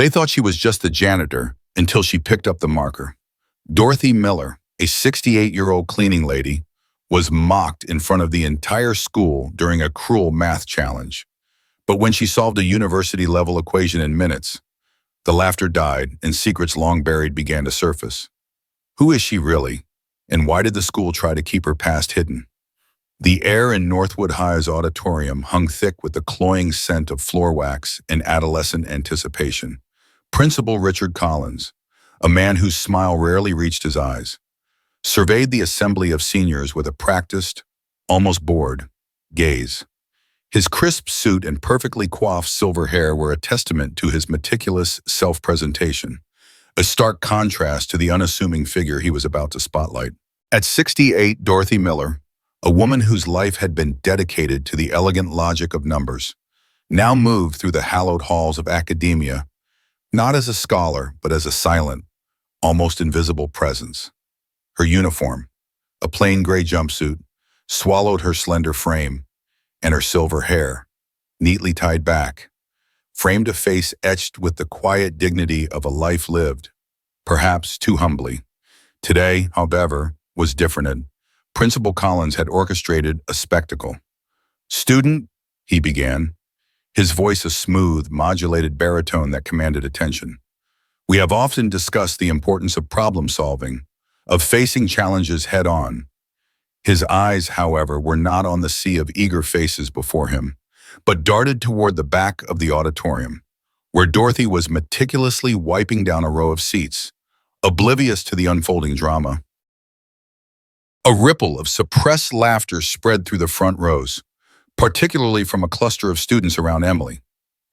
They thought she was just the janitor until she picked up the marker. Dorothy Miller, a 68-year-old cleaning lady, was mocked in front of the entire school during a cruel math challenge. But when she solved a university-level equation in minutes, the laughter died and secrets long buried began to surface. Who is she really, and why did the school try to keep her past hidden? The air in Northwood High's auditorium hung thick with the cloying scent of floor wax and adolescent anticipation. Principal Richard Collins, a man whose smile rarely reached his eyes, surveyed the assembly of seniors with a practiced, almost bored, gaze. His crisp suit and perfectly coiffed silver hair were a testament to his meticulous self-presentation, a stark contrast to the unassuming figure he was about to spotlight. At 68, Dorothy Miller, a woman whose life had been dedicated to the elegant logic of numbers, now moved through the hallowed halls of academia, not as a scholar, but as a silent, almost invisible presence. Her uniform, a plain gray jumpsuit, swallowed her slender frame, and her silver hair, neatly tied back, framed a face etched with the quiet dignity of a life lived, perhaps too humbly. Today, however, was different. Principal Collins had orchestrated a spectacle. "Student," he began, his voice a smooth, modulated baritone that commanded attention. "We have often discussed the importance of problem solving, of facing challenges head on." His eyes, however, were not on the sea of eager faces before him, but darted toward the back of the auditorium, where Dorothy was meticulously wiping down a row of seats, oblivious to the unfolding drama. A ripple of suppressed laughter spread through the front rows, particularly from a cluster of students around Emily,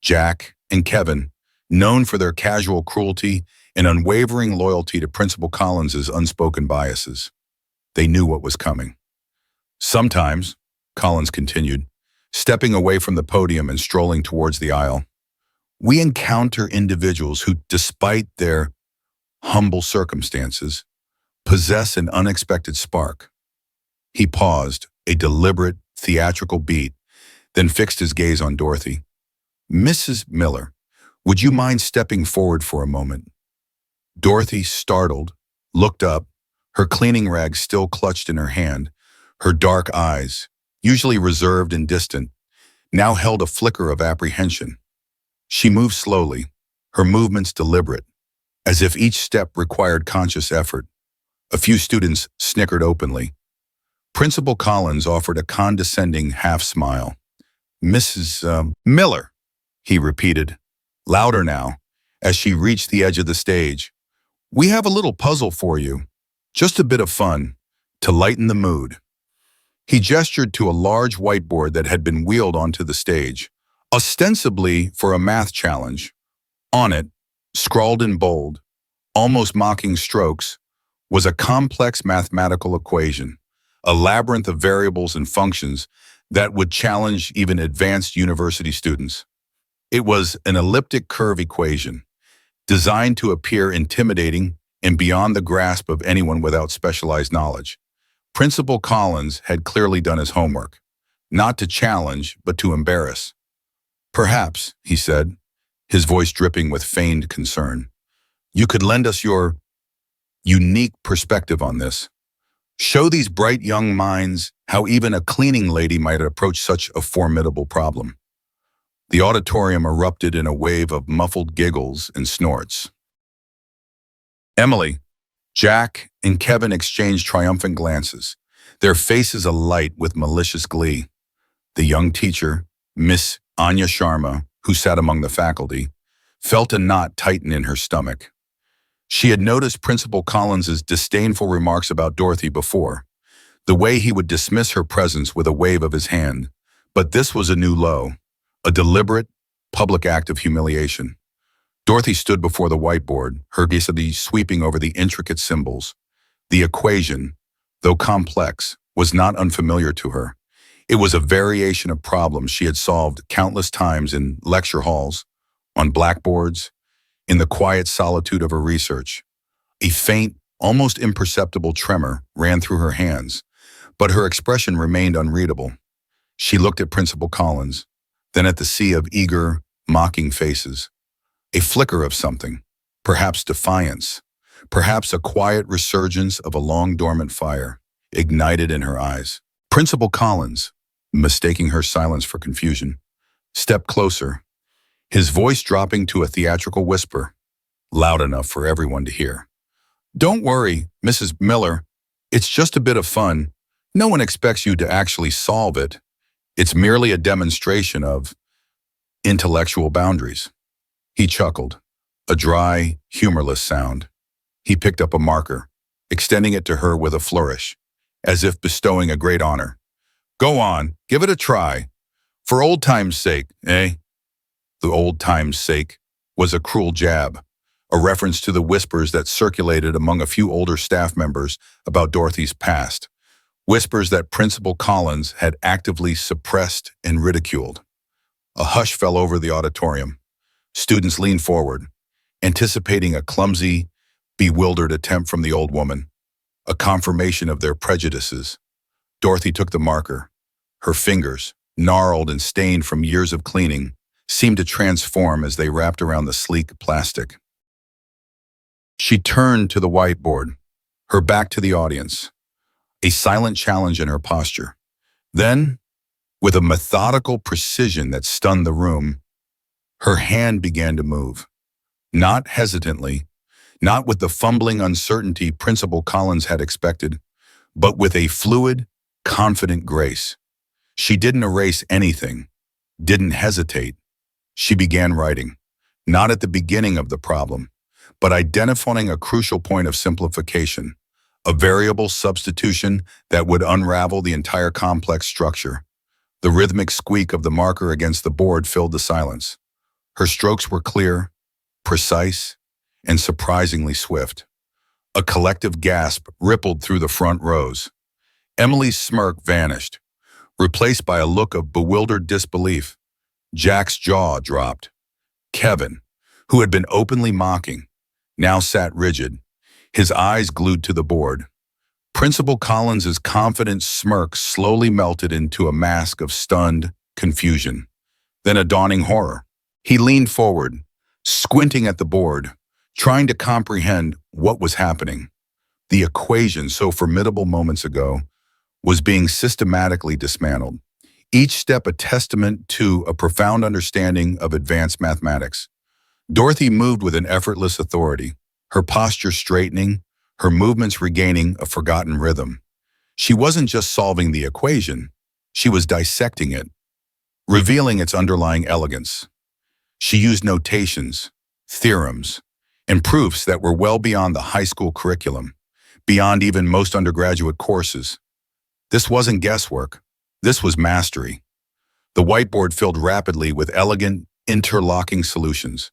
Jack, and Kevin, known for their casual cruelty and unwavering loyalty to Principal Collins's unspoken biases. They knew what was coming. "Sometimes," Collins continued, stepping away from the podium and strolling towards the aisle, "we encounter individuals who, despite their humble circumstances, possess an unexpected spark." He paused, a deliberate, theatrical beat, then fixed his gaze on Dorothy. "Mrs. Miller, would you mind stepping forward for a moment?" Dorothy, startled, looked up, her cleaning rag still clutched in her hand. Her dark eyes, usually reserved and distant, now held a flicker of apprehension. She moved slowly, her movements deliberate, as if each step required conscious effort. A few students snickered openly. Principal Collins offered a condescending half-smile. "Mrs. Miller," he repeated, louder now, as she reached the edge of the stage. "We have a little puzzle for you, just a bit of fun, to lighten the mood." He gestured to a large whiteboard that had been wheeled onto the stage, ostensibly for a math challenge. On it, scrawled in bold, almost mocking strokes, was a complex mathematical equation, a labyrinth of variables and functions that would challenge even advanced university students. It was an elliptic curve equation, designed to appear intimidating and beyond the grasp of anyone without specialized knowledge. Principal Collins had clearly done his homework, not to challenge, but to embarrass. "Perhaps," he said, his voice dripping with feigned concern, "you could lend us your unique perspective on this. Show these bright young minds how even a cleaning lady might approach such a formidable problem." The auditorium erupted in a wave of muffled giggles and snorts. Emily, Jack, and Kevin exchanged triumphant glances, their faces alight with malicious glee. The young teacher, Miss Anya Sharma, who sat among the faculty, felt a knot tighten in her stomach. She had noticed Principal Collins's disdainful remarks about Dorothy before, the way he would dismiss her presence with a wave of his hand, but this was a new low, a deliberate, public act of humiliation. Dorothy stood before the whiteboard, her gaze sweeping over the intricate symbols. The equation, though complex, was not unfamiliar to her. It was a variation of problems she had solved countless times in lecture halls, on blackboards, in the quiet solitude of her research. A faint, almost imperceptible tremor ran through her hands, but her expression remained unreadable. She looked at Principal Collins, then at the sea of eager, mocking faces. A flicker of something, perhaps defiance, perhaps a quiet resurgence of a long-dormant fire, ignited in her eyes. Principal Collins, mistaking her silence for confusion, stepped closer, his voice dropping to a theatrical whisper, loud enough for everyone to hear. "Don't worry, Mrs. Miller. It's just a bit of fun. No one expects you to actually solve it. It's merely a demonstration of intellectual boundaries." He chuckled, a dry, humorless sound. He picked up a marker, extending it to her with a flourish, as if bestowing a great honor. "Go on, give it a try. For old time's sake, eh?" The old time's sake was a cruel jab, a reference to the whispers that circulated among a few older staff members about Dorothy's past, whispers that Principal Collins had actively suppressed and ridiculed. A hush fell over the auditorium. Students leaned forward, anticipating a clumsy, bewildered attempt from the old woman, a confirmation of their prejudices. Dorothy took the marker. Her fingers, gnarled and stained from years of cleaning, seemed to transform as they wrapped around the sleek plastic. She turned to the whiteboard, her back to the audience, a silent challenge in her posture. Then, with a methodical precision that stunned the room, her hand began to move. Not hesitantly, not with the fumbling uncertainty Principal Collins had expected, but with a fluid, confident grace. She didn't erase anything, didn't hesitate. She began writing, not at the beginning of the problem, but identifying a crucial point of simplification, a variable substitution that would unravel the entire complex structure. The rhythmic squeak of the marker against the board filled the silence. Her strokes were clear, precise, and surprisingly swift. A collective gasp rippled through the front rows. Emily's smirk vanished, replaced by a look of bewildered disbelief. Jack's jaw dropped. Kevin, who had been openly mocking, now sat rigid, his eyes glued to the board. Principal Collins's confident smirk slowly melted into a mask of stunned confusion, then a dawning horror. He leaned forward, squinting at the board, trying to comprehend what was happening. The equation so formidable moments ago was being systematically dismantled, each step a testament to a profound understanding of advanced mathematics. Dorothy moved with an effortless authority, her posture straightening, her movements regaining a forgotten rhythm. She wasn't just solving the equation, she was dissecting it, revealing its underlying elegance. She used notations, theorems, and proofs that were well beyond the high school curriculum, beyond even most undergraduate courses. This wasn't guesswork, this was mastery. The whiteboard filled rapidly with elegant, interlocking solutions,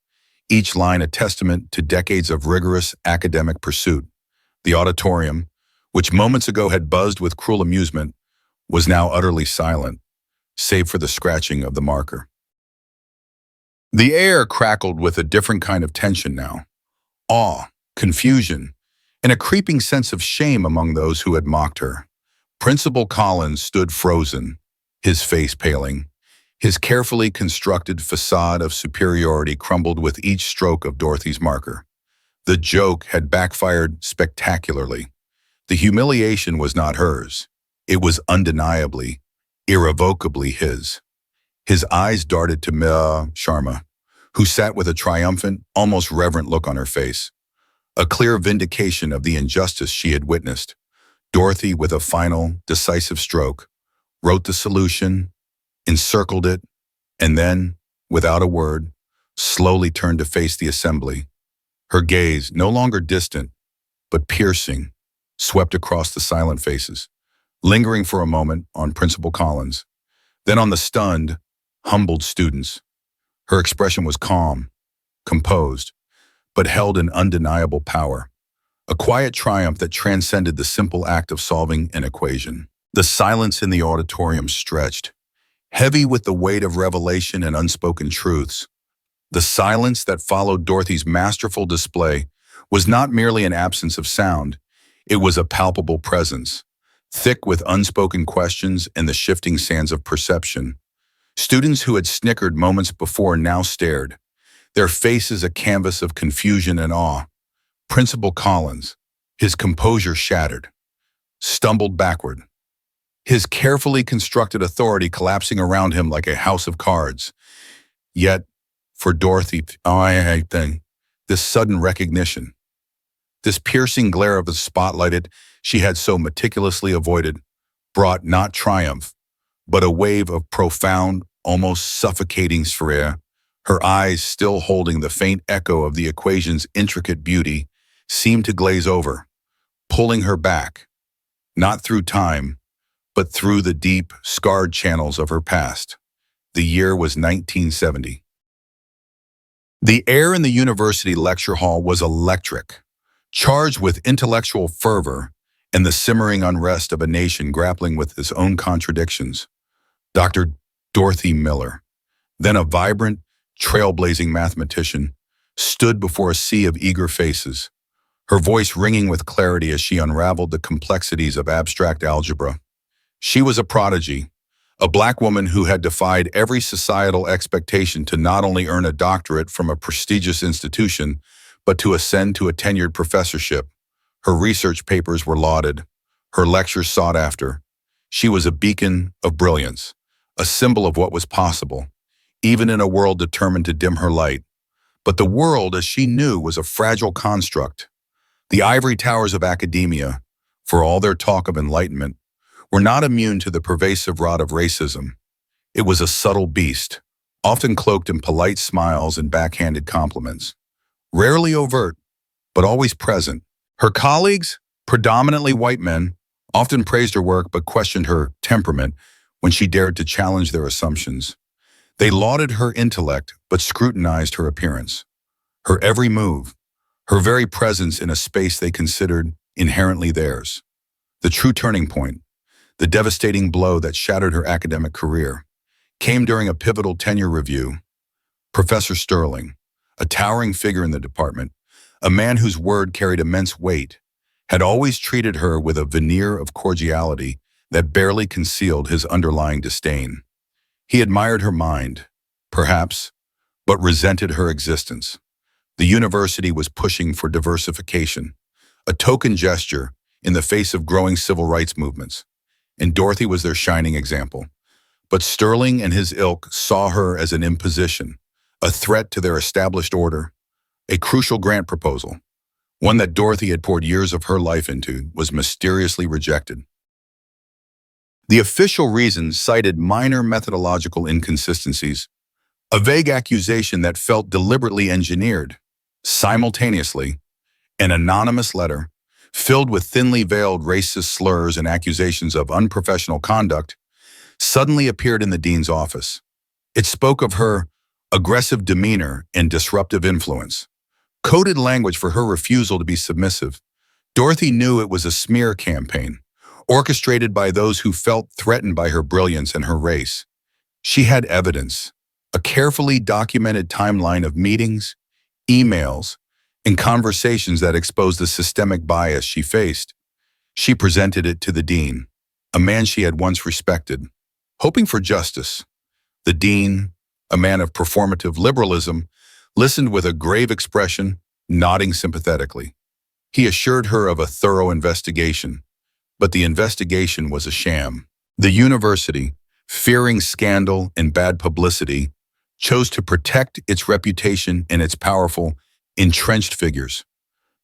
each line a testament to decades of rigorous academic pursuit. The auditorium, which moments ago had buzzed with cruel amusement, was now utterly silent, save for the scratching of the marker. The air crackled with a different kind of tension now. Awe, confusion, and a creeping sense of shame among those who had mocked her. Principal Collins stood frozen, his face paling. His carefully constructed facade of superiority crumbled with each stroke of Dorothy's marker. The joke had backfired spectacularly. The humiliation was not hers. It was undeniably, irrevocably his. His eyes darted to Sharma, who sat with a triumphant, almost reverent look on her face. A clear vindication of the injustice she had witnessed. Dorothy, with a final, decisive stroke, wrote the solution, encircled it, and then, without a word, slowly turned to face the assembly. Her gaze, no longer distant, but piercing, swept across the silent faces, lingering for a moment on Principal Collins, then on the stunned, humbled students. Her expression was calm, composed, but held in undeniable power, a quiet triumph that transcended the simple act of solving an equation. The silence in the auditorium stretched, heavy with the weight of revelation and unspoken truths. The silence that followed Dorothy's masterful display was not merely an absence of sound, it was a palpable presence, thick with unspoken questions and the shifting sands of perception. Students who had snickered moments before now stared, their faces a canvas of confusion and awe. Principal Collins, his composure shattered, stumbled backward, his carefully constructed authority collapsing around him like a house of cards. Yet, for Dorothy, this sudden recognition, this piercing glare of the spotlight she had so meticulously avoided, brought not triumph, but a wave of profound, almost suffocating sphere. Her eyes, still holding the faint echo of the equation's intricate beauty, seemed to glaze over, pulling her back, not through time, but through the deep, scarred channels of her past. The year was 1970. The air in the university lecture hall was electric, charged with intellectual fervor and the simmering unrest of a nation grappling with its own contradictions. Dr. Dorothy Miller, then a vibrant, trailblazing mathematician, stood before a sea of eager faces, her voice ringing with clarity as she unraveled the complexities of abstract algebra. She was a prodigy, a Black woman who had defied every societal expectation to not only earn a doctorate from a prestigious institution, but to ascend to a tenured professorship. Her research papers were lauded, her lectures sought after. She was a beacon of brilliance, a symbol of what was possible, even in a world determined to dim her light. But the world, as she knew, was a fragile construct. The ivory towers of academia, for all their talk of enlightenment, were not immune to the pervasive rot of racism. It was a subtle beast, often cloaked in polite smiles and backhanded compliments. Rarely overt, but always present. Her colleagues, predominantly white men, often praised her work but questioned her temperament when she dared to challenge their assumptions. They lauded her intellect but scrutinized her appearance, her every move, her very presence in a space they considered inherently theirs. The true turning point, the devastating blow that shattered her academic career, came during a pivotal tenure review. Professor Sterling, a towering figure in the department, a man whose word carried immense weight, had always treated her with a veneer of cordiality that barely concealed his underlying disdain. He admired her mind, perhaps, but resented her existence. The university was pushing for diversification, a token gesture in the face of growing civil rights movements, and Dorothy was their shining example. But Sterling and his ilk saw her as an imposition, a threat to their established order. A crucial grant proposal, one that Dorothy had poured years of her life into, was mysteriously rejected. The official reasons cited minor methodological inconsistencies, a vague accusation that felt deliberately engineered. Simultaneously, an anonymous letter, filled with thinly veiled racist slurs and accusations of unprofessional conduct, suddenly appeared in the dean's office. It spoke of her aggressive demeanor and disruptive influence, coded language for her refusal to be submissive. Dorothy knew it was a smear campaign, orchestrated by those who felt threatened by her brilliance and her race. She had evidence, a carefully documented timeline of meetings, emails, and conversations that exposed the systemic bias she faced. She presented it to the dean, a man she had once respected, hoping for justice. The dean, a man of performative liberalism, listened with a grave expression, nodding sympathetically. He assured her of a thorough investigation, but the investigation was a sham. The university, fearing scandal and bad publicity, chose to protect its reputation and its powerful, entrenched figures.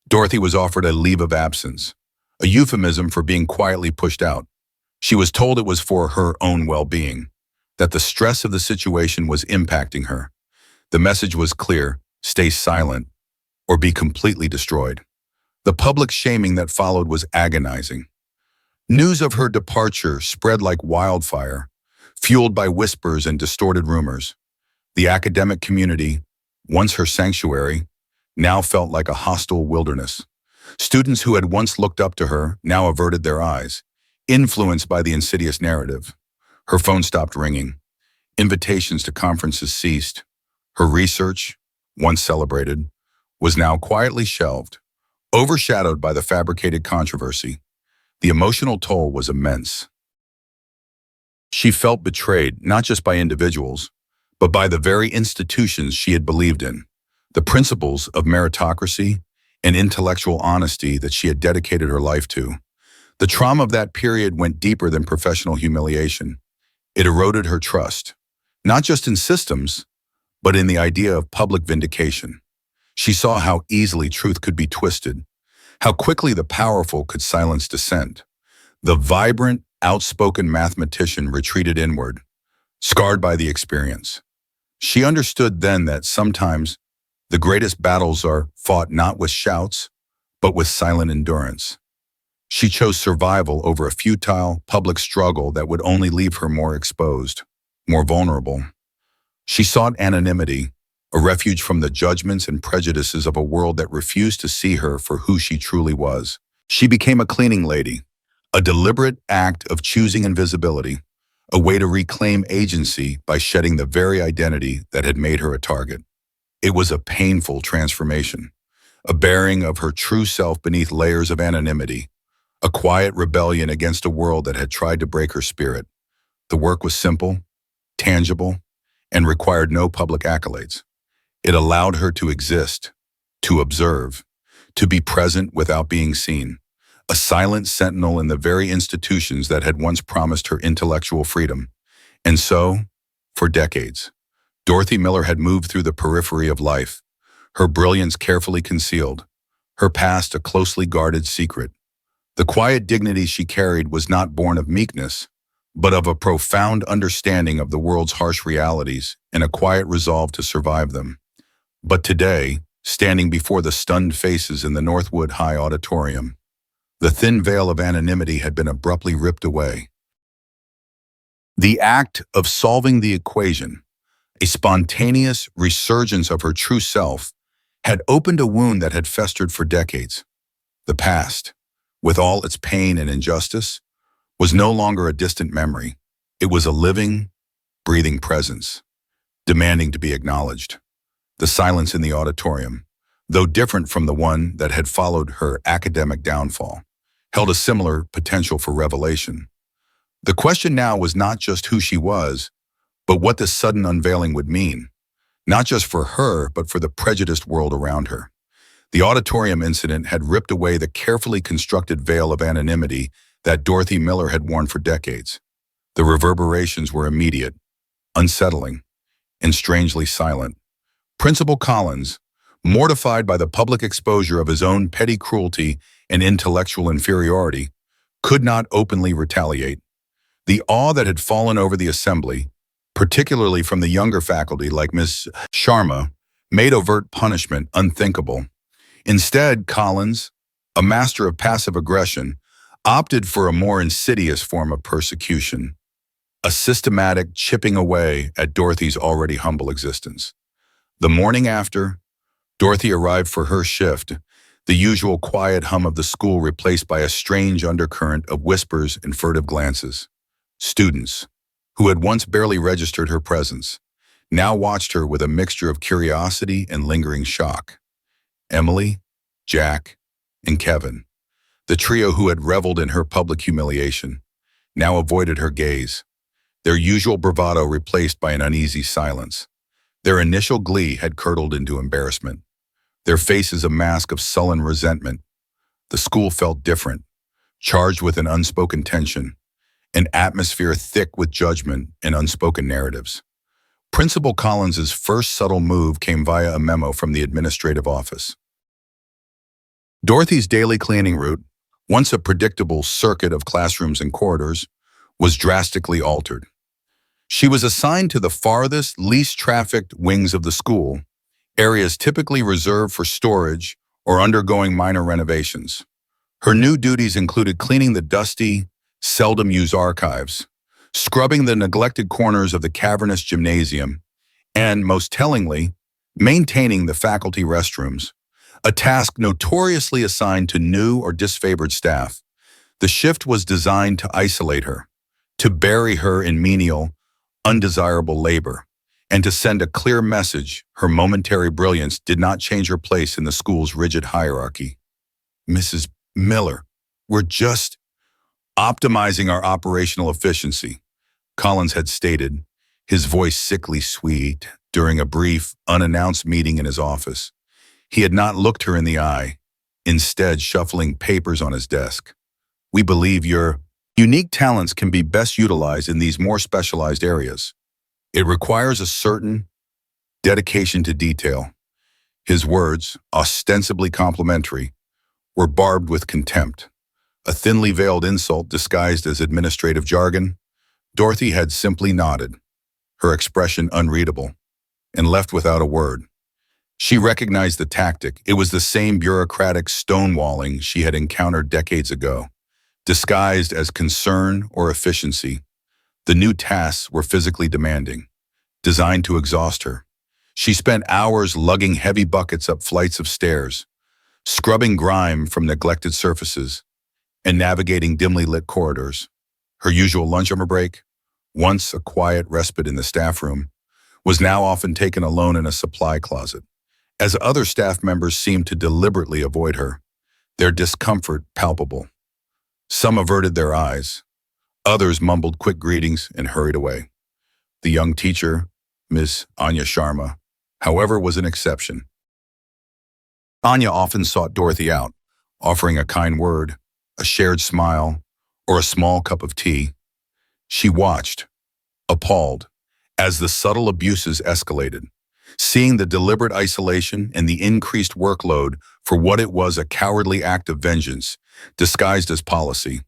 Dorothy was offered a leave of absence, a euphemism for being quietly pushed out. She was told it was for her own well-being, that the stress of the situation was impacting her. The message was clear: stay silent or be completely destroyed. The public shaming that followed was agonizing. News of her departure spread like wildfire, fueled by whispers and distorted rumors. The academic community, once her sanctuary, now felt like a hostile wilderness. Students who had once looked up to her now averted their eyes, influenced by the insidious narrative. Her phone stopped ringing. Invitations to conferences ceased. Her research, once celebrated, was now quietly shelved, overshadowed by the fabricated controversy. The emotional toll was immense. She felt betrayed not just by individuals, but by the very institutions she had believed in. the principles of meritocracy and intellectual honesty that she had dedicated her life to. The trauma of that period went deeper than professional humiliation. It eroded her trust, not just in systems, but in the idea of public vindication. She saw how easily truth could be twisted, how quickly the powerful could silence dissent. The vibrant, outspoken mathematician retreated inward, scarred by the experience. She understood then that sometimes the greatest battles are fought not with shouts, but with silent endurance. She chose survival over a futile, public struggle that would only leave her more exposed, more vulnerable. She sought anonymity, a refuge from the judgments and prejudices of a world that refused to see her for who she truly was. She became a cleaning lady, a deliberate act of choosing invisibility, a way to reclaim agency by shedding the very identity that had made her a target. It was a painful transformation, a baring of her true self beneath layers of anonymity, a quiet rebellion against a world that had tried to break her spirit. The work was simple, tangible, and required no public accolades. It allowed her to exist, to observe, to be present without being seen, a silent sentinel in the very institutions that had once promised her intellectual freedom. And so, for decades, Dorothy Miller had moved through the periphery of life, her brilliance carefully concealed, her past a closely guarded secret. The quiet dignity she carried was not born of meekness, but of a profound understanding of the world's harsh realities and a quiet resolve to survive them. But today, standing before the stunned faces in the Northwood High Auditorium, the thin veil of anonymity had been abruptly ripped away. The act of solving the equation, a spontaneous resurgence of her true self, had opened a wound that had festered for decades. The past, with all its pain and injustice, was no longer a distant memory. It was a living, breathing presence, demanding to be acknowledged. The silence in the auditorium, though different from the one that had followed her academic downfall, held a similar potential for revelation. The question now was not just who she was, but what this sudden unveiling would mean, not just for her, but for the prejudiced world around her. The auditorium incident had ripped away the carefully constructed veil of anonymity that Dorothy Miller had worn for decades. The reverberations were immediate, unsettling, and strangely silent. Principal Collins, mortified by the public exposure of his own petty cruelty and intellectual inferiority, could not openly retaliate. The awe that had fallen over the assembly, particularly from the younger faculty like Miss Sharma, made overt punishment unthinkable. Instead, Collins, a master of passive aggression, opted for a more insidious form of persecution, a systematic chipping away at Dorothy's already humble existence. The morning after, Dorothy arrived for her shift, the usual quiet hum of the school replaced by a strange undercurrent of whispers and furtive glances. Students, who had once barely registered her presence, now watched her with a mixture of curiosity and lingering shock. Emily, Jack, and Kevin, the trio who had reveled in her public humiliation, now avoided her gaze, their usual bravado replaced by an uneasy silence. Their initial glee had curdled into embarrassment, their faces a mask of sullen resentment. The school felt different, charged with an unspoken tension, an atmosphere thick with judgment and unspoken narratives. Principal Collins's first subtle move came via a memo from the administrative office. Dorothy's daily cleaning route, once a predictable circuit of classrooms and corridors, was drastically altered. She was assigned to the farthest, least trafficked wings of the school, areas typically reserved for storage or undergoing minor renovations. Her new duties included cleaning the dusty, seldom-used archives, scrubbing the neglected corners of the cavernous gymnasium, and, most tellingly, maintaining the faculty restrooms, a task notoriously assigned to new or disfavored staff. The shift was designed to isolate her, to bury her in menial, undesirable labor, and to send a clear message her momentary brilliance did not change her place in the school's rigid hierarchy. "Mrs. Miller, we're just optimizing our operational efficiency," Collins had stated, his voice sickly sweet during a brief, unannounced meeting in his office. He had not looked her in the eye, instead shuffling papers on his desk. "We believe your unique talents can be best utilized in these more specialized areas. It requires a certain dedication to detail." His words, ostensibly complimentary, were barbed with contempt. A thinly veiled insult disguised as administrative jargon. Dorothy had simply nodded, her expression unreadable, and left without a word. She recognized the tactic. It was the same bureaucratic stonewalling she had encountered decades ago, disguised as concern or efficiency. The new tasks were physically demanding, designed to exhaust her. She spent hours lugging heavy buckets up flights of stairs, scrubbing grime from neglected surfaces, and navigating dimly lit corridors. Her usual lunch hour break, once a quiet respite in the staff room, was now often taken alone in a supply closet, as other staff members seemed to deliberately avoid her, their discomfort palpable. Some averted their eyes. Others mumbled quick greetings and hurried away. The young teacher, Miss Anya Sharma, however, was an exception. Anya often sought Dorothy out, offering a kind word, a shared smile, or a small cup of tea. She watched, appalled, as the subtle abuses escalated, seeing the deliberate isolation and the increased workload for what it was, a cowardly act of vengeance, disguised as policy.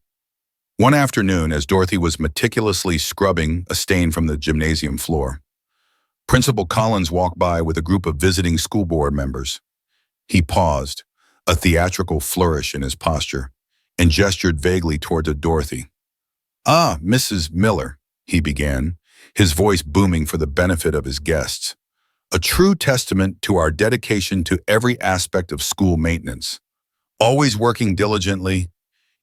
One afternoon, as Dorothy was meticulously scrubbing a stain from the gymnasium floor, Principal Collins walked by with a group of visiting school board members. He paused, a theatrical flourish in his posture, and gestured vaguely toward Dorothy. "Ah, Mrs. Miller," he began, his voice booming for the benefit of his guests. "A true testament to our dedication to every aspect of school maintenance, always working diligently,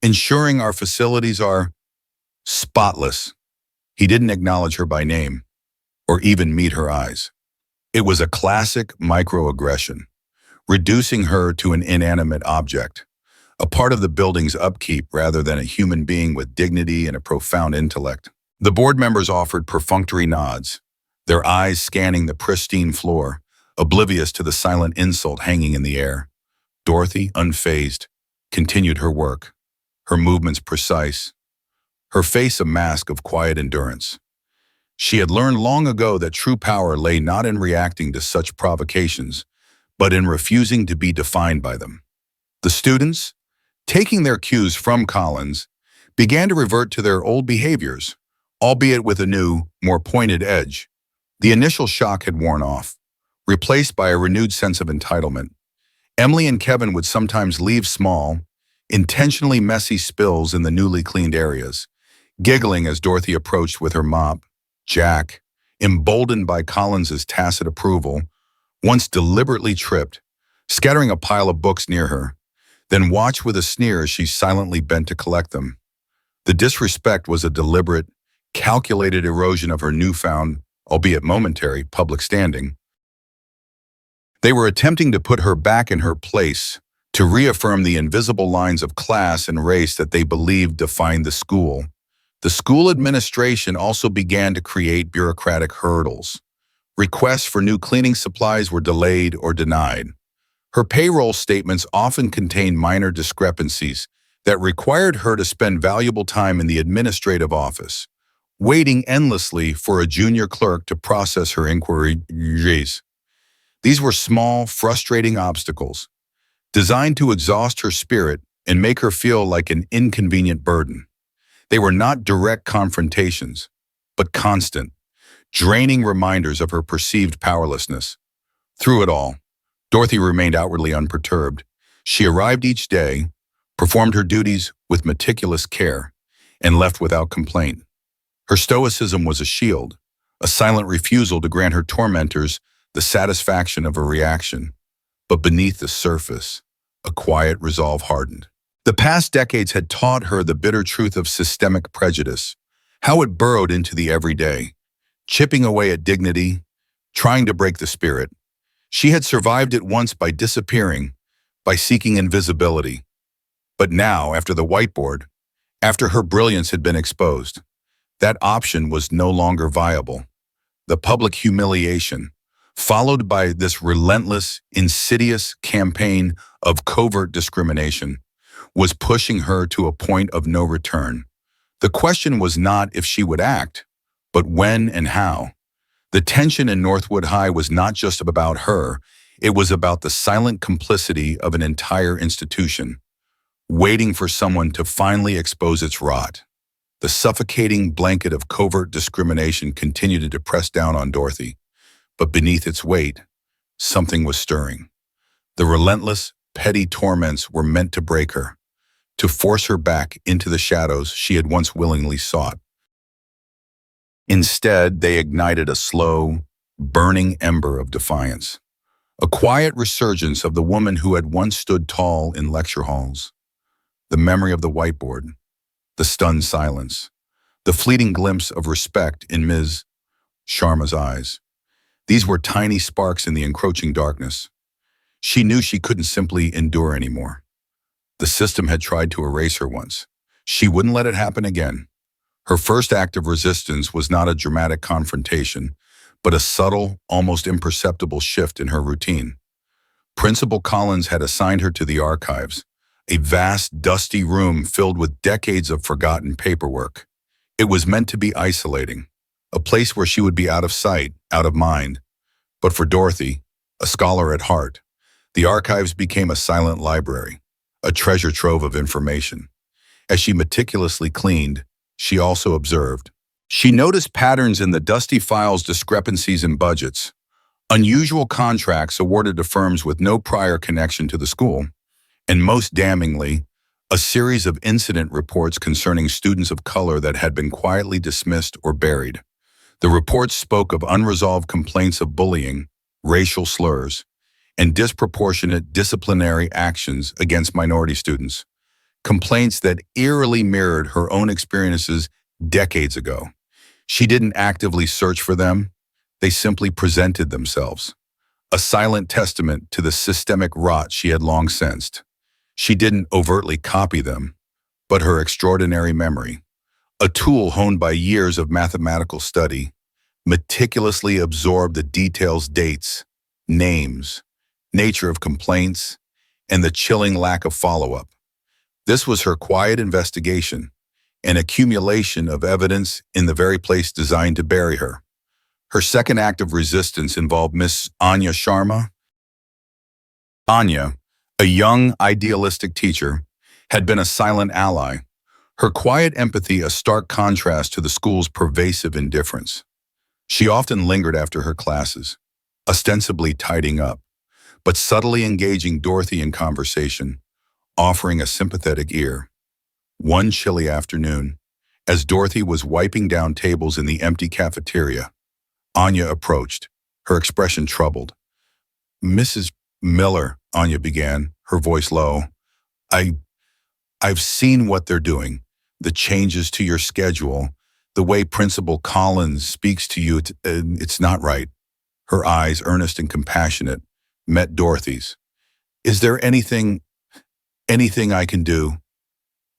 ensuring our facilities are spotless." He didn't acknowledge her by name, or even meet her eyes. It was a classic microaggression, reducing her to an inanimate object, a part of the building's upkeep rather than a human being with dignity and a profound intellect. The board members offered perfunctory nods, their eyes scanning the pristine floor, oblivious to the silent insult hanging in the air. Dorothy, unfazed, continued her work, her movements precise, her face a mask of quiet endurance. She had learned long ago that true power lay not in reacting to such provocations, but in refusing to be defined by them. The students, taking their cues from Collins, began to revert to their old behaviors, albeit with a new, more pointed edge. The initial shock had worn off, replaced by a renewed sense of entitlement. Emily and Kevin would sometimes leave small, intentionally messy spills in the newly cleaned areas, giggling as Dorothy approached with her mop. Jack, emboldened by Collins's tacit approval, once deliberately tripped, scattering a pile of books near her, then watched with a sneer as she silently bent to collect them. The disrespect was a deliberate, calculated erosion of her newfound, albeit momentary, public standing. They were attempting to put her back in her place, to reaffirm the invisible lines of class and race that they believed defined the school. The school administration also began to create bureaucratic hurdles. Requests for new cleaning supplies were delayed or denied. Her payroll statements often contained minor discrepancies that required her to spend valuable time in the administrative office, waiting endlessly for a junior clerk to process her inquiries. These were small, frustrating obstacles, designed to exhaust her spirit and make her feel like an inconvenient burden. They were not direct confrontations, but constant, draining reminders of her perceived powerlessness. Through it all, Dorothy remained outwardly unperturbed. She arrived each day, performed her duties with meticulous care, and left without complaint. Her stoicism was a shield, a silent refusal to grant her tormentors the satisfaction of a reaction. But beneath the surface, a quiet resolve hardened. The past decades had taught her the bitter truth of systemic prejudice, how it burrowed into the everyday, chipping away at dignity, trying to break the spirit. She had survived it once by disappearing, by seeking invisibility. But now, after the whiteboard, after her brilliance had been exposed, that option was no longer viable. The public humiliation, followed by this relentless, insidious campaign of covert discrimination, was pushing her to a point of no return. The question was not if she would act, but when and how. The tension in Northwood High was not just about her, it was about the silent complicity of an entire institution, waiting for someone to finally expose its rot. The suffocating blanket of covert discrimination continued to press down on Dorothy, but beneath its weight, something was stirring. The relentless, petty torments were meant to break her, to force her back into the shadows she had once willingly sought. Instead, they ignited a slow, burning ember of defiance, a quiet resurgence of the woman who had once stood tall in lecture halls. The memory of the whiteboard, the stunned silence, the fleeting glimpse of respect in Ms. Sharma's eyes. These were tiny sparks in the encroaching darkness. She knew she couldn't simply endure anymore. The system had tried to erase her once. She wouldn't let it happen again. Her first act of resistance was not a dramatic confrontation, but a subtle, almost imperceptible shift in her routine. Principal Collins had assigned her to the archives, a vast, dusty room filled with decades of forgotten paperwork. It was meant to be isolating, a place where she would be out of sight, out of mind. But for Dorothy, a scholar at heart, the archives became a silent library, a treasure trove of information. As she meticulously cleaned, she also observed. She noticed patterns in the dusty files, discrepancies in budgets, unusual contracts awarded to firms with no prior connection to the school, and most damningly, a series of incident reports concerning students of color that had been quietly dismissed or buried. The reports spoke of unresolved complaints of bullying, racial slurs, and disproportionate disciplinary actions against minority students, complaints that eerily mirrored her own experiences decades ago. She didn't actively search for them, they simply presented themselves, a silent testament to the systemic rot she had long sensed. She didn't overtly copy them, but her extraordinary memory, a tool honed by years of mathematical study, meticulously absorbed the details, dates, names, nature of complaints, and the chilling lack of follow-up. This was her quiet investigation, an accumulation of evidence in the very place designed to bury her. Her second act of resistance involved Miss Anya Sharma. Anya, a young, idealistic teacher, had been a silent ally, her quiet empathy a stark contrast to the school's pervasive indifference. She often lingered after her classes, ostensibly tidying up, but subtly engaging Dorothy in conversation, offering a sympathetic ear. One chilly afternoon, as Dorothy was wiping down tables in the empty cafeteria, Anya approached, her expression troubled. "Mrs. Miller," Anya began, her voice low, I've seen what they're doing, the changes to your schedule, the way Principal Collins speaks to you, it's not right." Her eyes, earnest and compassionate, met Dorothy's. "Is there anything I can do?"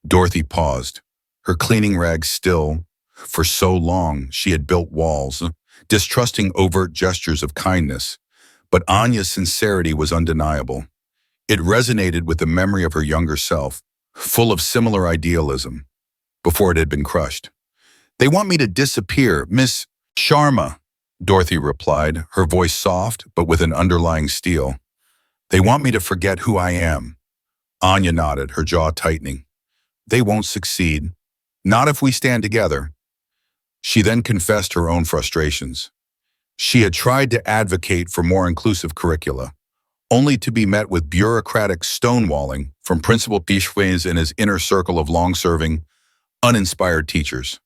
Dorothy paused, her cleaning rags still. For so long, she had built walls, distrusting overt gestures of kindness. But Anya's sincerity was undeniable. It resonated with the memory of her younger self, full of similar idealism, before it had been crushed. "They want me to disappear, Miss Sharma," Dorothy replied, her voice soft but with an underlying steel. "They want me to forget who I am." Anya nodded, her jaw tightening. "They won't succeed. Not if we stand together." She then confessed her own frustrations. She had tried to advocate for more inclusive curricula, only to be met with bureaucratic stonewalling from Principal Pishways and his inner circle of long-serving, uninspired teachers.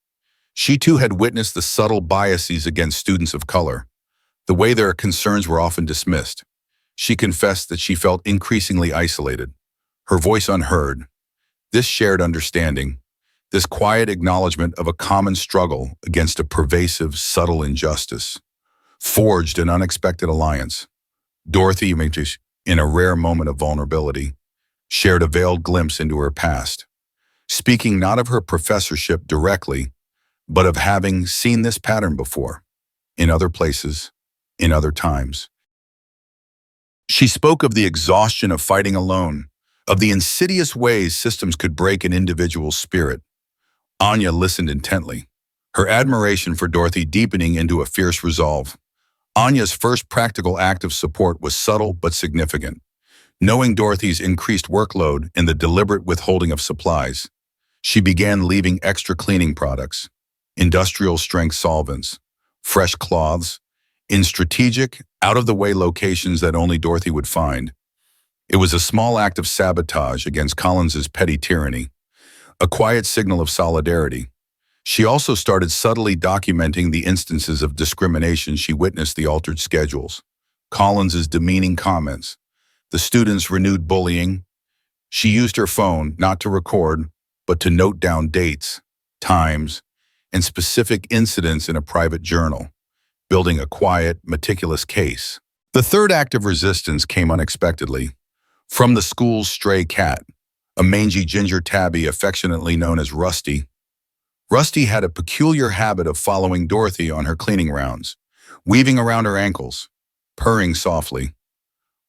She too had witnessed the subtle biases against students of color, the way their concerns were often dismissed. She confessed that she felt increasingly isolated, her voice unheard. This shared understanding, this quiet acknowledgement of a common struggle against a pervasive, subtle injustice, forged an unexpected alliance. Dorothy, in a rare moment of vulnerability, shared a veiled glimpse into her past, speaking not of her professorship directly, but of having seen this pattern before, in other places, in other times. She spoke of the exhaustion of fighting alone, of the insidious ways systems could break an individual's spirit. Anya listened intently, her admiration for Dorothy deepening into a fierce resolve. Anya's first practical act of support was subtle but significant. Knowing Dorothy's increased workload and the deliberate withholding of supplies, she began leaving extra cleaning products, industrial-strength solvents, fresh cloths, in strategic, out-of-the-way locations that only Dorothy would find. It was a small act of sabotage against Collins's petty tyranny, a quiet signal of solidarity. She also started subtly documenting the instances of discrimination she witnessed: the altered schedules, Collins's demeaning comments, the students' renewed bullying. She used her phone not to record, but to note down dates, times, and specific incidents in a private journal, building a quiet, meticulous case. The third act of resistance came unexpectedly. From the school's stray cat, a mangy ginger tabby affectionately known as Rusty. Rusty had a peculiar habit of following Dorothy on her cleaning rounds, weaving around her ankles, purring softly.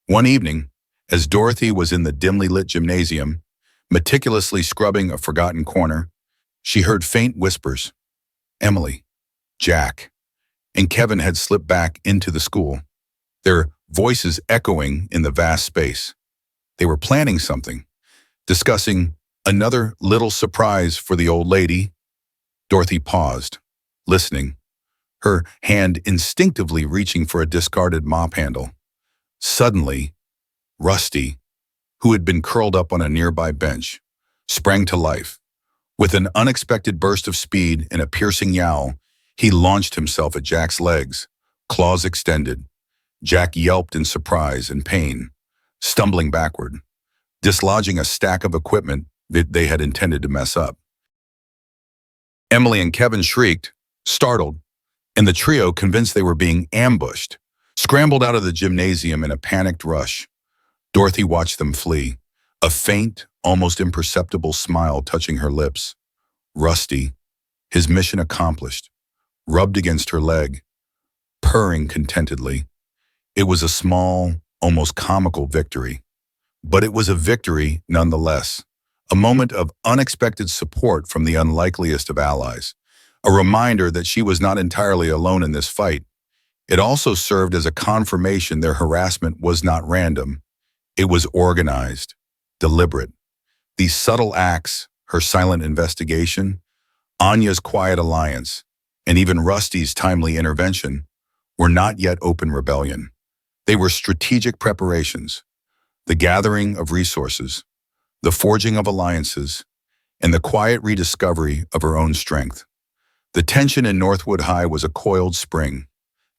One evening, as Dorothy was in the dimly lit gymnasium, meticulously scrubbing a forgotten corner, she heard faint whispers. Emily, Jack, and Kevin had slipped back into the school, their voices echoing in the vast space. They were planning something, discussing another little surprise for the old lady. Dorothy paused, listening, her hand instinctively reaching for a discarded mop handle. Suddenly, Rusty, who had been curled up on a nearby bench, sprang to life. With an unexpected burst of speed and a piercing yowl, he launched himself at Jack's legs, claws extended. Jack yelped in surprise and pain, stumbling backward, dislodging a stack of equipment that they had intended to mess up. Emily and Kevin shrieked, startled, and the trio, convinced they were being ambushed, scrambled out of the gymnasium in a panicked rush. Dorothy watched them flee, a faint, almost imperceptible smile touching her lips. Rusty, his mission accomplished, rubbed against her leg, purring contentedly. It was a small, almost comical victory, but it was a victory nonetheless, a moment of unexpected support from the unlikeliest of allies, a reminder that she was not entirely alone in this fight. It also served as a confirmation their harassment was not random. It was organized, deliberate. These subtle acts, her silent investigation, Anya's quiet alliance, and even Rusty's timely intervention, were not yet open rebellion. They were strategic preparations, the gathering of resources, the forging of alliances, and the quiet rediscovery of her own strength. The tension in Northwood High was a coiled spring,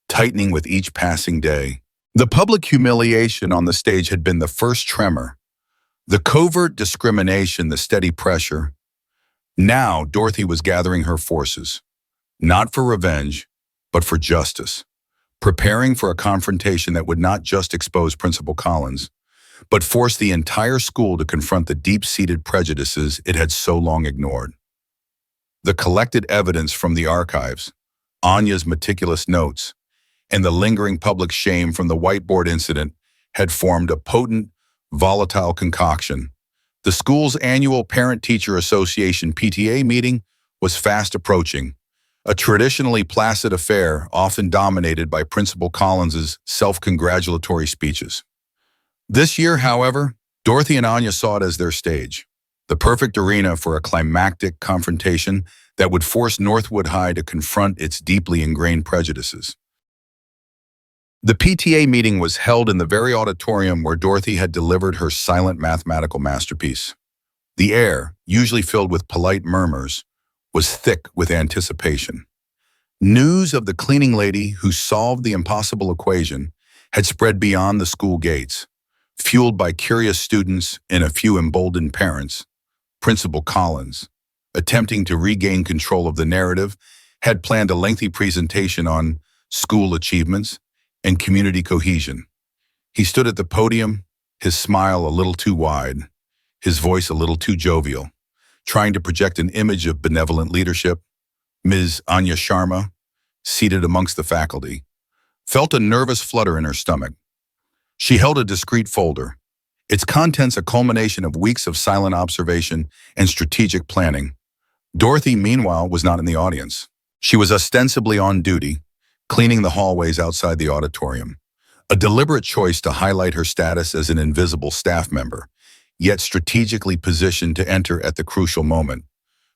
tightening with each passing day. The public humiliation on the stage had been the first tremor, the covert discrimination, the steady pressure. Now Dorothy was gathering her forces, not for revenge, but for justice, preparing for a confrontation that would not just expose Principal Collins, but force the entire school to confront the deep-seated prejudices it had so long ignored. The collected evidence from the archives, Anya's meticulous notes, and the lingering public shame from the whiteboard incident had formed a potent, volatile concoction. The school's annual Parent-Teacher Association PTA meeting was fast approaching, a traditionally placid affair often dominated by Principal Collins's self-congratulatory speeches. This year, however, Dorothy and Anya saw it as their stage, the perfect arena for a climactic confrontation that would force Northwood High to confront its deeply ingrained prejudices. The PTA meeting was held in the very auditorium where Dorothy had delivered her silent mathematical masterpiece. The air, usually filled with polite murmurs, was thick with anticipation. News of the cleaning lady who solved the impossible equation had spread beyond the school gates, fueled by curious students and a few emboldened parents. Principal Collins, attempting to regain control of the narrative, had planned a lengthy presentation on school achievements and community cohesion. He stood at the podium, his smile a little too wide, his voice a little too jovial, trying to project an image of benevolent leadership. Ms. Anya Sharma, seated amongst the faculty, felt a nervous flutter in her stomach. She held a discreet folder, its contents a culmination of weeks of silent observation and strategic planning. Dorothy, meanwhile, was not in the audience. She was ostensibly on duty, cleaning the hallways outside the auditorium, a deliberate choice to highlight her status as an invisible staff member, yet strategically positioned to enter at the crucial moment.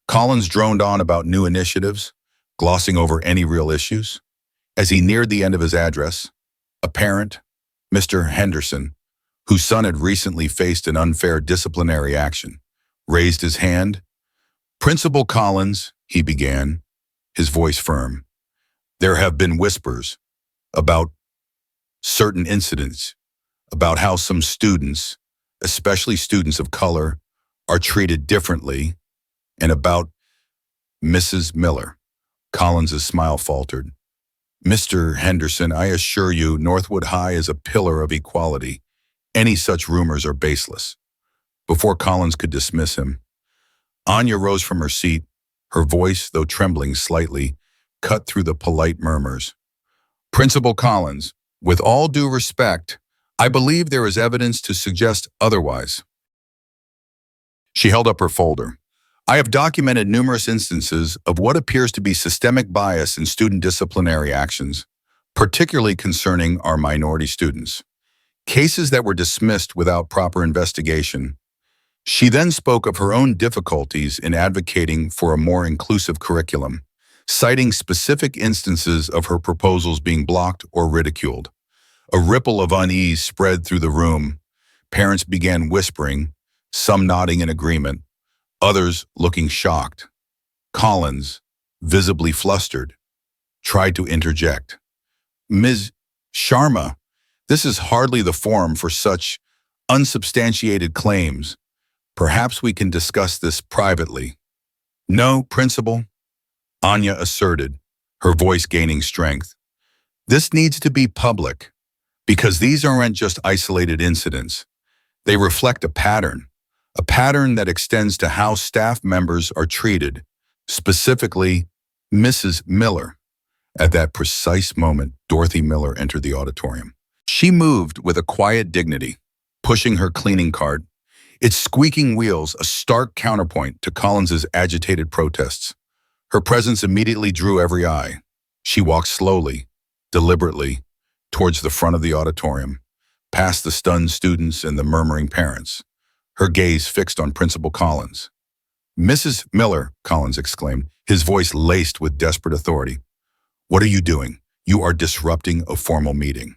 Collins droned on about new initiatives, glossing over any real issues. As he neared the end of his address, a parent, Mr. Henderson, whose son had recently faced an unfair disciplinary action, raised his hand. "Principal Collins," he began, his voice firm, "there have been whispers about certain incidents, about how some students, especially students of color, are treated differently, and about Mrs. Miller." Collins's smile faltered. "Mr. Henderson, I assure you, Northwood High is a pillar of equality. Any such rumors are baseless." Before Collins could dismiss him, Anya rose from her seat, her voice, though trembling slightly, cut through the polite murmurs. "Principal Collins, with all due respect, I believe there is evidence to suggest otherwise." She held up her folder. "I have documented numerous instances of what appears to be systemic bias in student disciplinary actions, particularly concerning our minority students. Cases that were dismissed without proper investigation." She then spoke of her own difficulties in advocating for a more inclusive curriculum, citing specific instances of her proposals being blocked or ridiculed. A ripple of unease spread through the room. Parents began whispering, some nodding in agreement, others looking shocked. Collins, visibly flustered, tried to interject. "Ms. Sharma, this is hardly the forum for such unsubstantiated claims. Perhaps we can discuss this privately." "No, Principal," Anya asserted, her voice gaining strength. "This needs to be public, because these aren't just isolated incidents. They reflect a pattern that extends to how staff members are treated, specifically Mrs. Miller." At that precise moment, Dorothy Miller entered the auditorium. She moved with a quiet dignity, pushing her cleaning cart, its squeaking wheels a stark counterpoint to Collins's agitated protests. Her presence immediately drew every eye. She walked slowly, deliberately, towards the front of the auditorium, past the stunned students and the murmuring parents, her gaze fixed on Principal Collins. "Mrs. Miller," Collins exclaimed, his voice laced with desperate authority. "What are you doing? You are disrupting a formal meeting."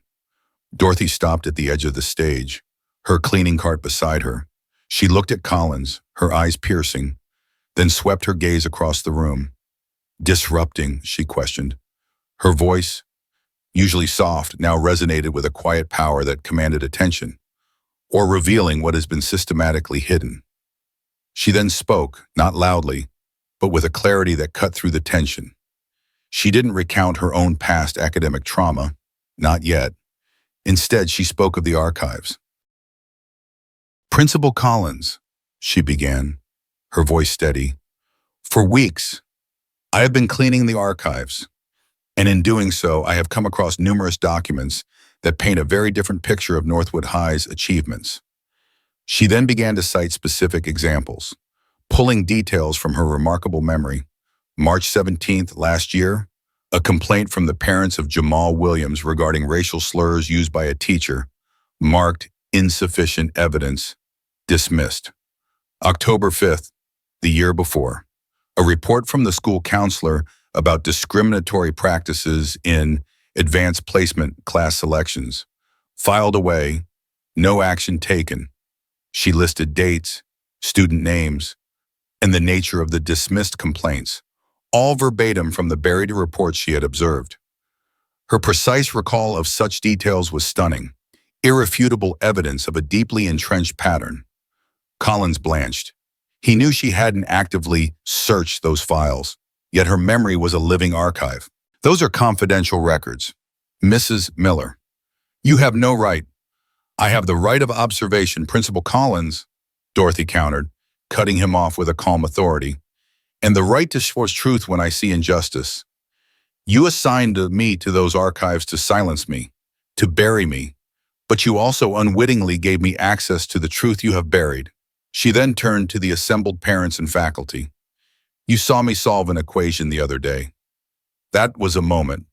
Dorothy stopped at the edge of the stage, her cleaning cart beside her. She looked at Collins, her eyes piercing, then swept her gaze across the room. "Disrupting?" she questioned. Her voice, usually soft, now resonated with a quiet power that commanded attention, or revealing what has been systematically hidden. She then spoke, not loudly, but with a clarity that cut through the tension. She didn't recount her own past academic trauma, not yet. Instead, she spoke of the archives. "Principal Collins," she began, her voice steady, "for weeks, I have been cleaning the archives, and in doing so, I have come across numerous documents that paint a very different picture of Northwood High's achievements." She then began to cite specific examples, pulling details from her remarkable memory. March 17th last year, a complaint from the parents of Jamal Williams regarding racial slurs used by a teacher, marked insufficient evidence, dismissed. October 5th, the year before, a report from the school counselor about discriminatory practices in advanced placement class selections, filed away, no action taken. She listed dates, student names, and the nature of the dismissed complaints, all verbatim from the buried reports she had observed. Her precise recall of such details was stunning, irrefutable evidence of a deeply entrenched pattern. Collins blanched. He knew she hadn't actively searched those files, yet her memory was a living archive. "Those are confidential records. Mrs. Miller, you have no right." "I have the right of observation, Principal Collins," Dorothy countered, cutting him off with a calm authority, "and the right to force truth when I see injustice. You assigned me to those archives to silence me, to bury me, but you also unwittingly gave me access to the truth you have buried." She then turned to the assembled parents and faculty. "You saw me solve an equation the other day. That was a moment.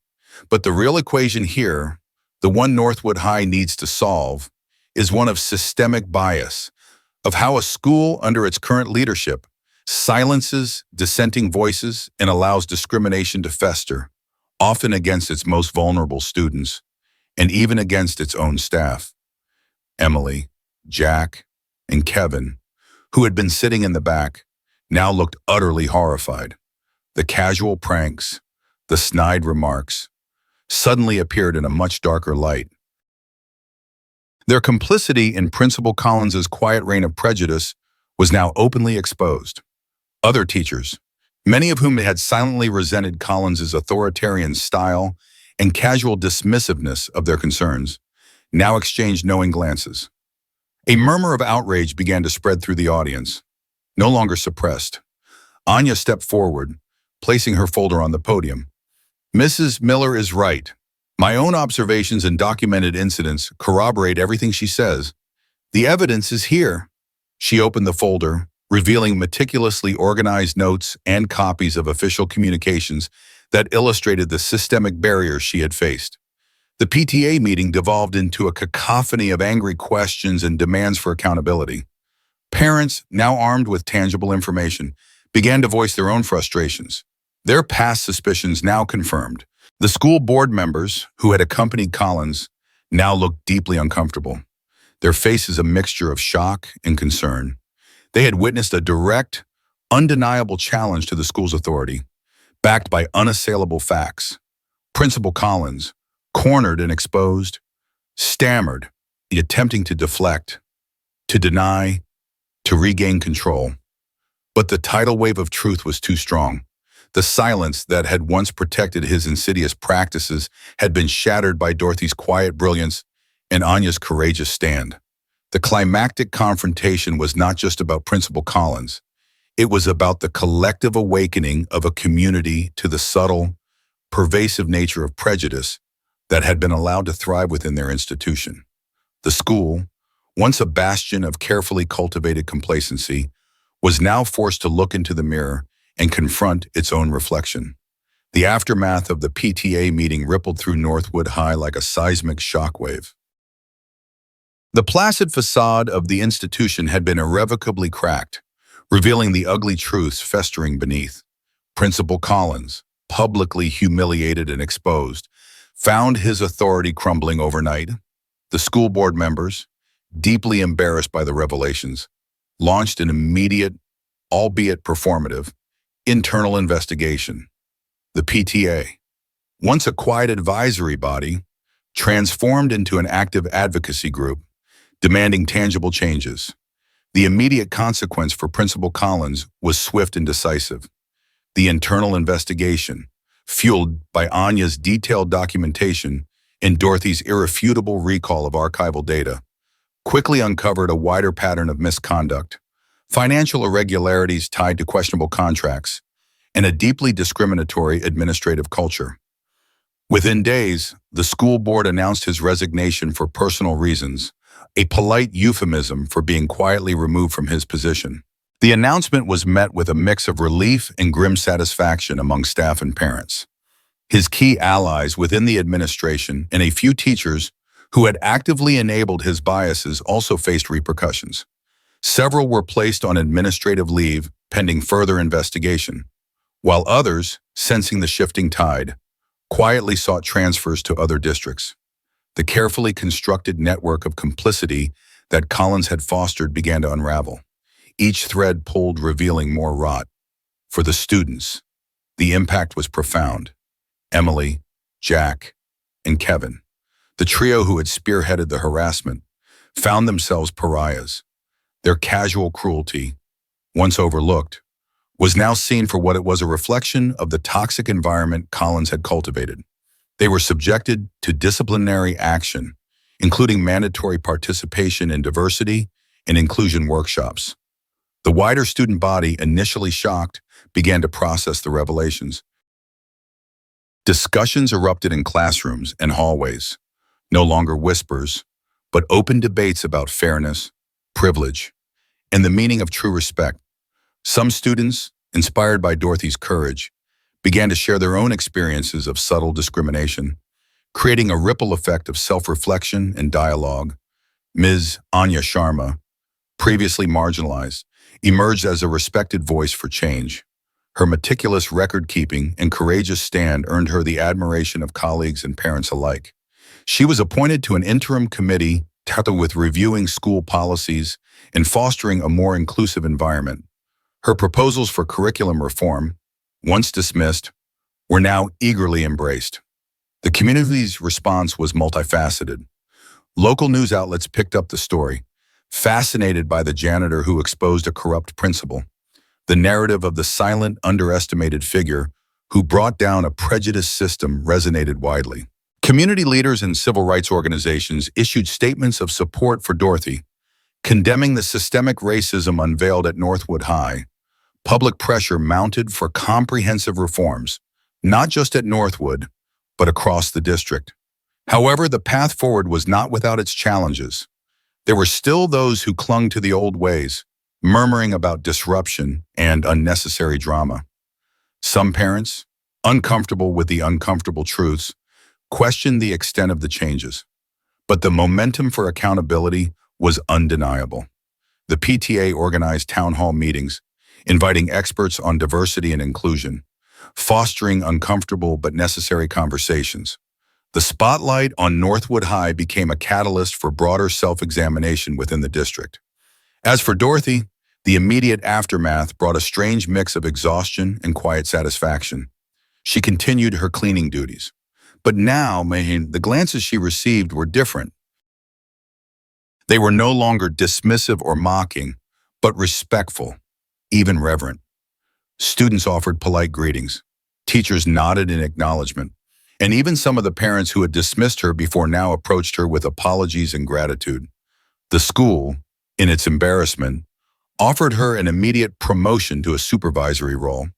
But the real equation here, the one Northwood High needs to solve, is one of systemic bias, of how a school under its current leadership silences dissenting voices and allows discrimination to fester, often against its most vulnerable students, and even against its own staff." Emily, Jack, and Kevin, who had been sitting in the back, now looked utterly horrified. The casual pranks, the snide remarks, suddenly appeared in a much darker light. Their complicity in Principal Collins's quiet reign of prejudice was now openly exposed. Other teachers, many of whom had silently resented Collins's authoritarian style and casual dismissiveness of their concerns, now exchanged knowing glances. A murmur of outrage began to spread through the audience, no longer suppressed. Anya stepped forward, placing her folder on the podium. "Mrs. Miller is right. My own observations and documented incidents corroborate everything she says. The evidence is here." She opened the folder, revealing meticulously organized notes and copies of official communications that illustrated the systemic barriers she had faced. The PTA meeting devolved into a cacophony of angry questions and demands for accountability. Parents, now armed with tangible information, began to voice their own frustrations. Their past suspicions now confirmed. The school board members, who had accompanied Collins, now looked deeply uncomfortable, their faces a mixture of shock and concern. They had witnessed a direct, undeniable challenge to the school's authority, backed by unassailable facts. Principal Collins, cornered and exposed, stammered, attempting to deflect, to deny, to regain control. But the tidal wave of truth was too strong. The silence that had once protected his insidious practices had been shattered by Dorothy's quiet brilliance and Anya's courageous stand. The climactic confrontation was not just about Principal Collins. It was about the collective awakening of a community to the subtle, pervasive nature of prejudice that had been allowed to thrive within their institution. The school, once a bastion of carefully cultivated complacency, was now forced to look into the mirror and confront its own reflection. The aftermath of the PTA meeting rippled through Northwood High like a seismic shockwave. The placid facade of the institution had been irrevocably cracked, revealing the ugly truths festering beneath. Principal Collins, publicly humiliated and exposed, found his authority crumbling overnight. The school board members, deeply embarrassed by the revelations, launched an immediate, albeit performative, internal investigation. The PTA, once a quiet advisory body, transformed into an active advocacy group, demanding tangible changes. The immediate consequence for Principal Collins was swift and decisive. The internal investigation, fueled by Anya's detailed documentation and Dorothy's irrefutable recall of archival data, quickly uncovered a wider pattern of misconduct, financial irregularities tied to questionable contracts, and a deeply discriminatory administrative culture. Within days, the school board announced his resignation for personal reasons, a polite euphemism for being quietly removed from his position. The announcement was met with a mix of relief and grim satisfaction among staff and parents. His key allies within the administration and a few teachers who had actively enabled his biases also faced repercussions. Several were placed on administrative leave pending further investigation, while others, sensing the shifting tide, quietly sought transfers to other districts. The carefully constructed network of complicity that Collins had fostered began to unravel, each thread pulled revealing more rot. For the students, the impact was profound. Emily, Jack, and Kevin, the trio who had spearheaded the harassment, found themselves pariahs. Their casual cruelty, once overlooked, was now seen for what it was: a reflection of the toxic environment Collins had cultivated. They were subjected to disciplinary action, including mandatory participation in diversity and inclusion workshops. The wider student body, initially shocked, began to process the revelations. Discussions erupted in classrooms and hallways, no longer whispers, but open debates about fairness, privilege, and the meaning of true respect. Some students, inspired by Dorothy's courage, began to share their own experiences of subtle discrimination, creating a ripple effect of self-reflection and dialogue. Ms. Anya Sharma, previously marginalized, emerged as a respected voice for change. Her meticulous record-keeping and courageous stand earned her the admiration of colleagues and parents alike. She was appointed to an interim committee tasked with reviewing school policies and fostering a more inclusive environment. Her proposals for curriculum reform, once dismissed, were now eagerly embraced. The community's response was multifaceted. Local news outlets picked up the story, fascinated by the janitor who exposed a corrupt principal. The narrative of the silent, underestimated figure who brought down a prejudiced system resonated widely. Community leaders and civil rights organizations issued statements of support for Dorothy, condemning the systemic racism unveiled at Northwood High. Public pressure mounted for comprehensive reforms, not just at Northwood, but across the district. However, the path forward was not without its challenges. There were still those who clung to the old ways, murmuring about disruption and unnecessary drama. Some parents, uncomfortable with the uncomfortable truths, questioned the extent of the changes. But the momentum for accountability was undeniable. The PTA organized town hall meetings, inviting experts on diversity and inclusion, fostering uncomfortable but necessary conversations. The spotlight on Northwood High became a catalyst for broader self-examination within the district. As for Dorothy, the immediate aftermath brought a strange mix of exhaustion and quiet satisfaction. She continued her cleaning duties. But now, the glances she received were different. They were no longer dismissive or mocking, but respectful, even reverent. Students offered polite greetings. Teachers nodded in acknowledgement. And even some of the parents who had dismissed her before now approached her with apologies and gratitude. The school, in its embarrassment, offered her an immediate promotion to a supervisory role.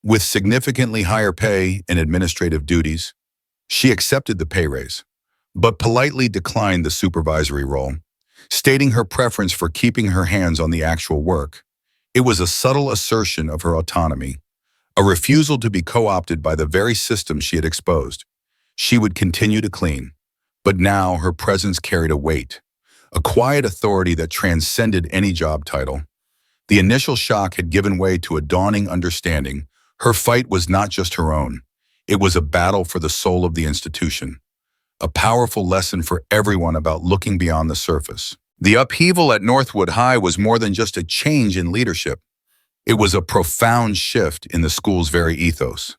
With significantly higher pay and administrative duties, she accepted the pay raise, but politely declined the supervisory role, stating her preference for keeping her hands on the actual work. It was a subtle assertion of her autonomy, a refusal to be co-opted by the very system she had exposed. She would continue to clean, but now her presence carried a weight, a quiet authority that transcended any job title. The initial shock had given way to a dawning understanding. Her fight was not just her own. It was a battle for the soul of the institution, a powerful lesson for everyone about looking beyond the surface. The upheaval at Northwood High was more than just a change in leadership. It was a profound shift in the school's very ethos.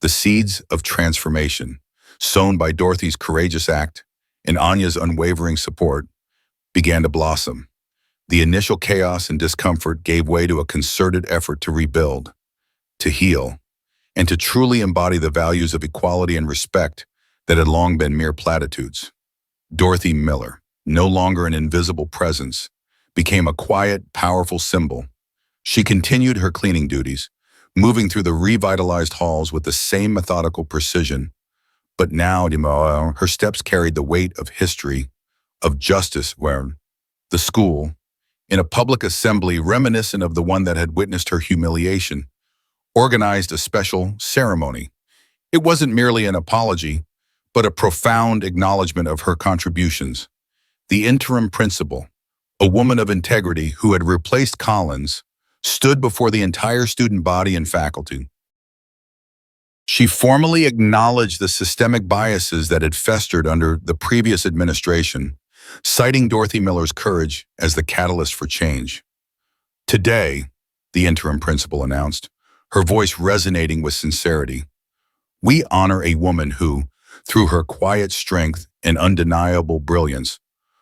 The seeds of transformation, sown by Dorothy's courageous act and Anya's unwavering support, began to blossom. The initial chaos and discomfort gave way to a concerted effort to rebuild, to heal, and to truly embody the values of equality and respect that had long been mere platitudes. Dorothy Miller, no longer an invisible presence, became a quiet, powerful symbol. She continued her cleaning duties, moving through the revitalized halls with the same methodical precision. But now, her steps carried the weight of history, of justice, where the school, in a public assembly reminiscent of the one that had witnessed her humiliation, organized a special ceremony. It wasn't merely an apology, but a profound acknowledgement of her contributions. The interim principal, a woman of integrity who had replaced Collins, stood before the entire student body and faculty. She formally acknowledged the systemic biases that had festered under the previous administration, citing Dorothy Miller's courage as the catalyst for change. Today, the interim principal announced, her voice resonating with sincerity, we honor a woman who, through her quiet strength and undeniable brilliance,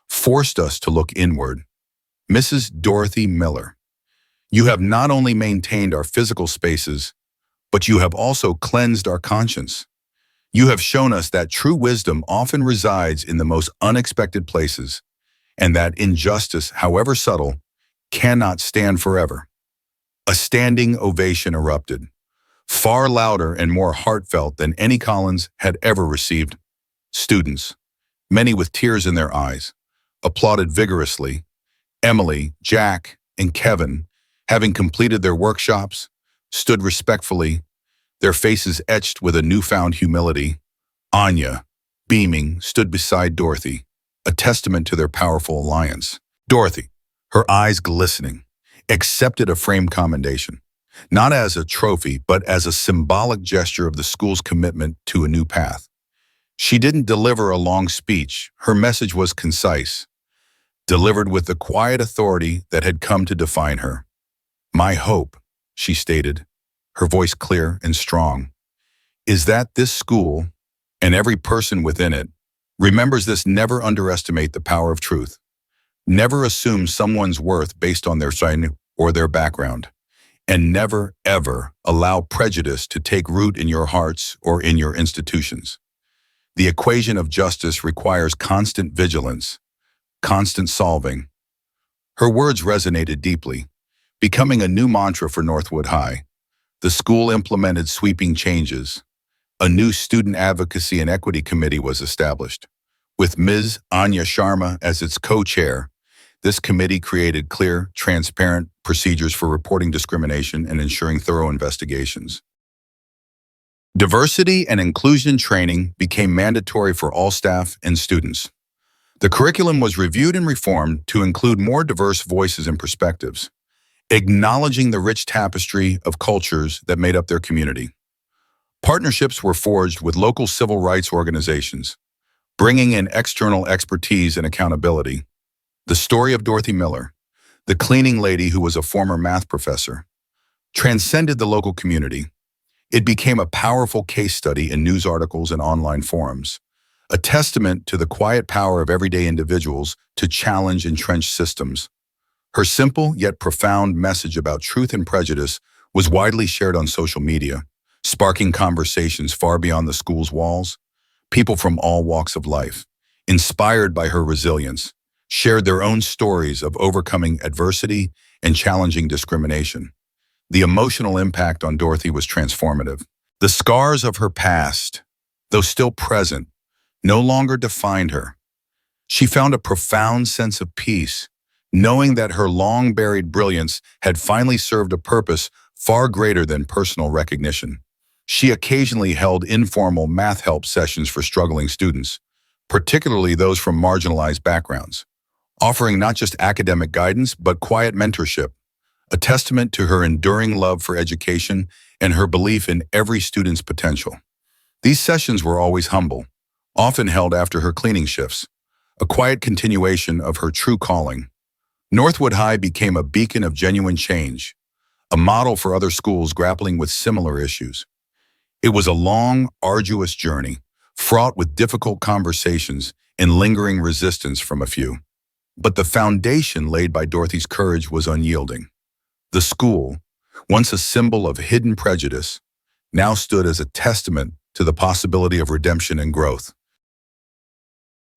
forced us to look inward. Mrs. Dorothy Miller, you have not only maintained our physical spaces, but you have also cleansed our conscience. You have shown us that true wisdom often resides in the most unexpected places, and that injustice, however subtle, cannot stand forever. A standing ovation erupted, far louder and more heartfelt than any Collins had ever received. Students, many with tears in their eyes, applauded vigorously. Emily, Jack, and Kevin, having completed their workshops, stood respectfully, their faces etched with a newfound humility. Anya, beaming, stood beside Dorothy, a testament to their powerful alliance. Dorothy, her eyes glistening, accepted a framed commendation, not as a trophy, but as a symbolic gesture of the school's commitment to a new path. She didn't deliver a long speech. Her message was concise, delivered with the quiet authority that had come to define her. "My hope," she stated, her voice clear and strong, "is that this school, and every person within it, remembers this: never underestimate the power of truth. Never assume someone's worth based on their sign or their background. And never, ever allow prejudice to take root in your hearts or in your institutions. The equation of justice requires constant vigilance, constant solving." Her words resonated deeply, becoming a new mantra for Northwood High. The school implemented sweeping changes. A new student advocacy and equity committee was established. With Ms. Anya Sharma as its co-chair, this committee created clear, transparent procedures for reporting discrimination and ensuring thorough investigations. Diversity and inclusion training became mandatory for all staff and students. The curriculum was reviewed and reformed to include more diverse voices and perspectives, acknowledging the rich tapestry of cultures that made up their community. Partnerships were forged with local civil rights organizations, bringing in external expertise and accountability. The story of Dorothy Miller, the cleaning lady who was a former math professor, transcended the local community. It became a powerful case study in news articles and online forums, a testament to the quiet power of everyday individuals to challenge entrenched systems. Her simple yet profound message about truth and prejudice was widely shared on social media, sparking conversations far beyond the school's walls. People from all walks of life, inspired by her resilience, shared their own stories of overcoming adversity and challenging discrimination. The emotional impact on Dorothy was transformative. The scars of her past, though still present, no longer defined her. She found a profound sense of peace, knowing that her long-buried brilliance had finally served a purpose far greater than personal recognition. She occasionally held informal math help sessions for struggling students, particularly those from marginalized backgrounds, offering not just academic guidance but quiet mentorship, a testament to her enduring love for education and her belief in every student's potential. These sessions were always humble, often held after her cleaning shifts, a quiet continuation of her true calling. Northwood High became a beacon of genuine change, a model for other schools grappling with similar issues. It was a long, arduous journey, fraught with difficult conversations and lingering resistance from a few. But the foundation laid by Dorothy's courage was unyielding. The school, once a symbol of hidden prejudice, now stood as a testament to the possibility of redemption and growth.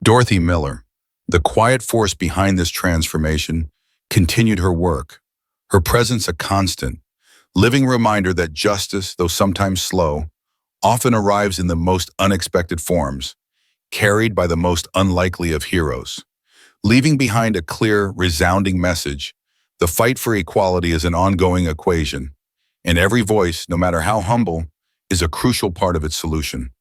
Dorothy Miller, the quiet force behind this transformation, continued her work, her presence a constant, living reminder that justice, though sometimes slow, often arrives in the most unexpected forms, carried by the most unlikely of heroes. Leaving behind a clear, resounding message, the fight for equality is an ongoing equation, and every voice, no matter how humble, is a crucial part of its solution.